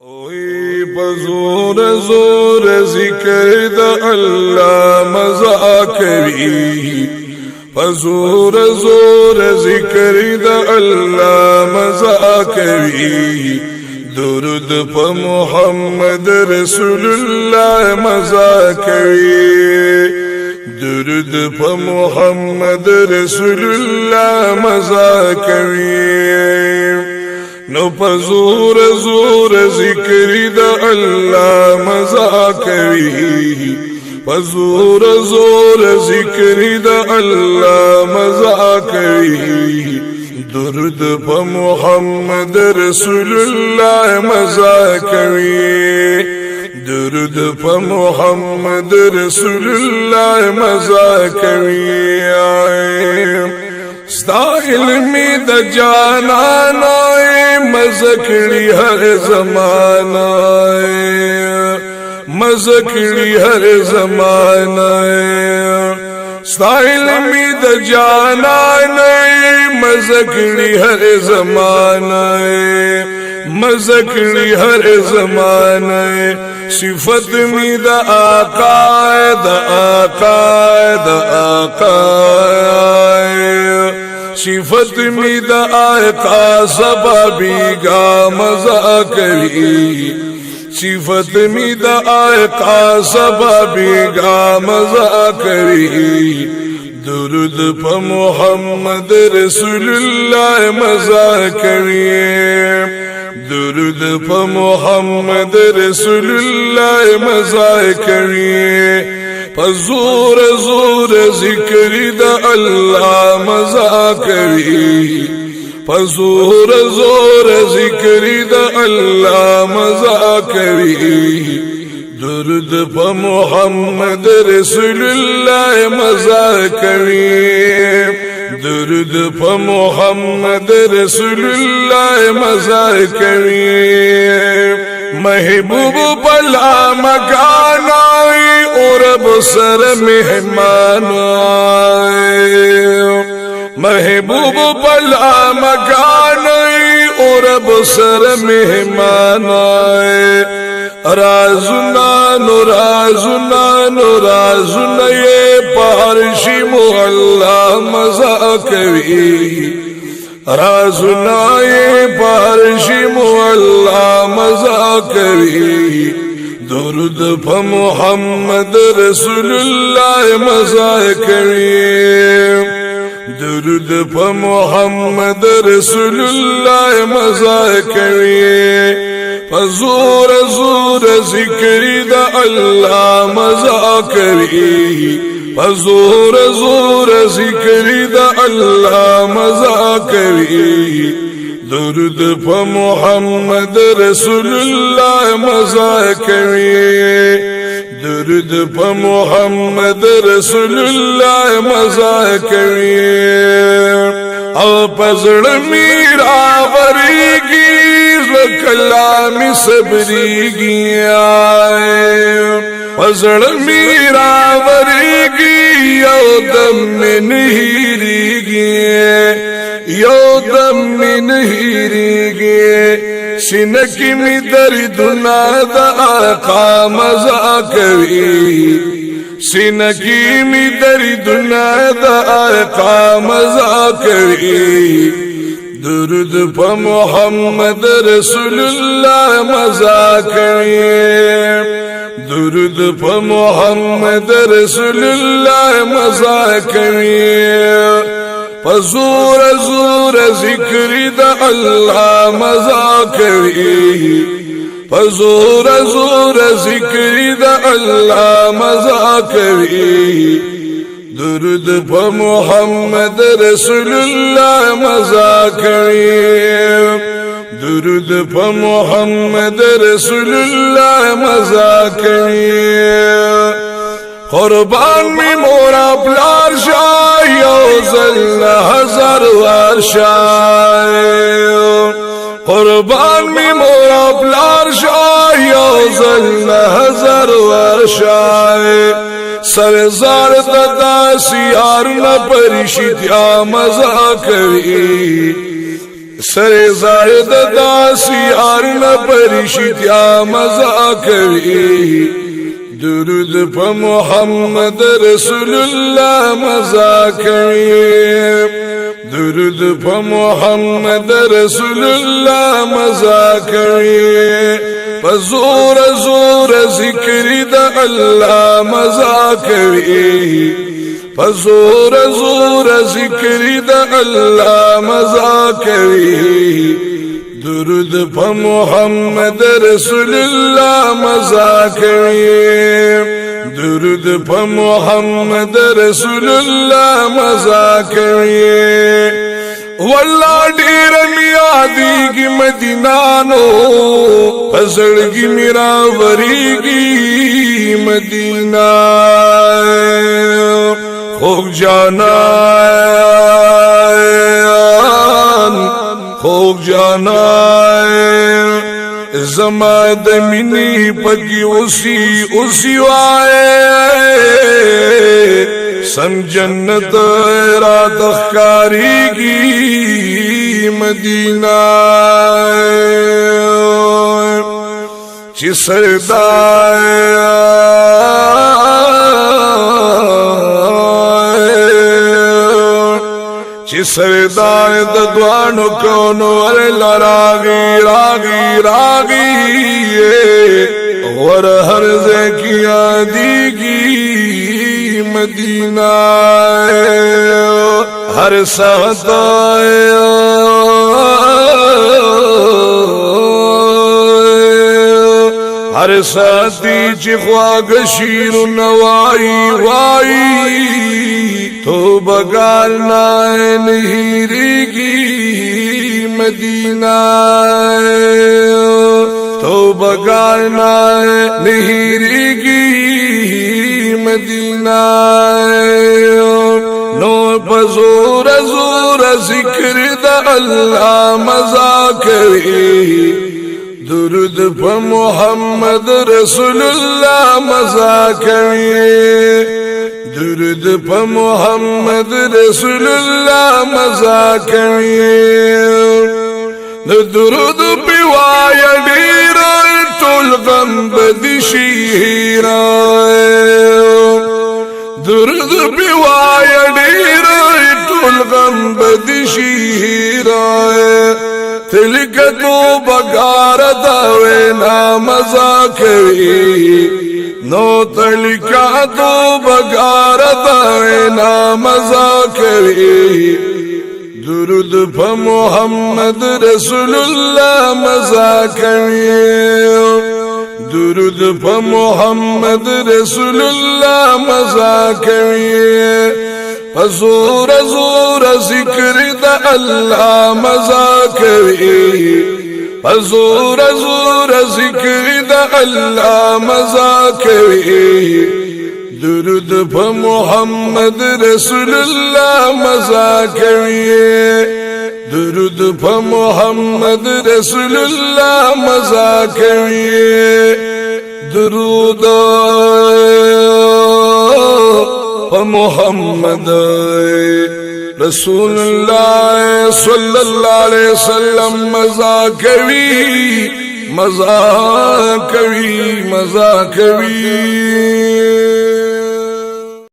اوی بزور زور ذکر دا اللہ مزا کری، بزور زور ذکر دا اللہ مزا کری، درود پا محمد رسول اللہ مزا کری، درود پا محمد رسول اللہ مزا کری، نو پزور زور ذکر دا اللہ مزا کری، پزور زور ذکر دا اللہ مزا کری، درود پا محمد رسول اللہ مزا کری، درود پا محمد رسول اللہ مزا کری، ستا علمی دا جانانا مزکڑی ہر زمانہ، مزکڑی ہر زمانہ، ستا علمی دا جانانا مزکڑی ہر زمانہ، مزکڑی ہر زمانہ، صفت می دا آقا دا آقا دا آقا، صفت می دا آقا سبابی گا مزا کری، صفت می دا آقا سبابی گا مزا کری، درود پا محمد رسول اللہ مزا کری، درود پا محمد رسول اللہ مزا کری، پزور زور ذکر دا اللہ مزا کری، پزور زور ذکر دا اللہ مزا کری، درود پا محمد رسول اللہ مزا کری، درود پا محمد رسول اللہ مزا کری، محبوب پلا مکان آئی اور بسر مہمان آئی، محبوب پلا مکان آئی اور بسر مہمان آئی، رازنا نرازنا نرازنا یہ پارشی محلہ مزا کری، رازنا یہ پارشی محلہ مزا کری، درود پا محمد رسول اللہ مزا کری، درود پا محمد رسول اللہ مزا کری، پزور زور ذکر دا اللہ مزا کری، پزور زور ذکر دا اللہ مزا کری، درود پا محمد رسول اللہ مزا کری، درود پا محمد رسول اللہ مزا کری، او پزڑ میرا وریگی کلامی صبریگی آئے، پزڑ میرا وریگی یو دم میں نہیریگی، یو دم میں نہیریگی، سنکی میں دردنا دا آقا مزا کری، سنکی میں دردنا دا آقا مزا کری، درود پا محمد رسول اللہ مزا کری، درود پا محمد رسول اللہ مزا کری، پزور زور ذکر دا اللہ مزا کری، پزور زور ذکر دا اللہ مزا کری، درود پا محمد رسول اللہ مزا کری، درود پا محمد رسول اللہ مزا کری، قربان می مورا پلار شاہ یوزل ہزار وار شاہ، قربان می مورا پلار شاہ یوزل ہزار وار شاہ، سرزار دادا سیار نہ پریشتیا مزا کری، سر زائد داسی آرن پرشتیا مزا کوي درود پا محمد رسول اللہ مزا کوي درود پا محمد رسول اللہ مزا کوي پا زور زور ذکر دا اللہ مزا کوي پا زور زور ذکر دا اللہ مزا کوي درود پا محمد رسول اللہ مزا کوي درود پا محمد رسول اللہ مزا کوي واللہ ڈیر میادیگی مدینانو پزڑگی میرا وریگی مدینہ خوب جانان خوب جانان زما دمینی پکی اسی وائے سم جنت را تخکاری کی مدینہ چی چی سردائے ددوانو کونو اللہ راغی راغی راغی غور حرزے کی آدیگی مدینہ ہر ساتائے ہر ساتی چی خواگ شیر نوائی وائی تو بگالنا نہیری کی مدینہ تو بگالنا نہیری کی مدینہ نو بزور زور ذکر دا اللہ مزا کوي درود پا محمد رسول اللہ مزا کوي درود پا محمد رسول اللہ مزا کوي درود پی وایا ډیر ټول غم بدشي درود پی وایا ډیر ټول غم بدشي تلک تو بگار داوینا مزا کوي نو تلکا تو بگار داوینا مزا کوي درود پا محمد رسول اللہ مزا کوي درود پا محمد رسول اللہ مزا کوي زور زور ذکر دا اللہ مزا کوي زور زور ذکر دا اللہ مزا کوي درود پا محمد رسول اللہ مزا کوي درود پا محمد رسول اللہ مزا کوي درود پا محمد رسول اللہ صلی اللہ علیہ وسلم مزا کوي مزا کوي مزا کوي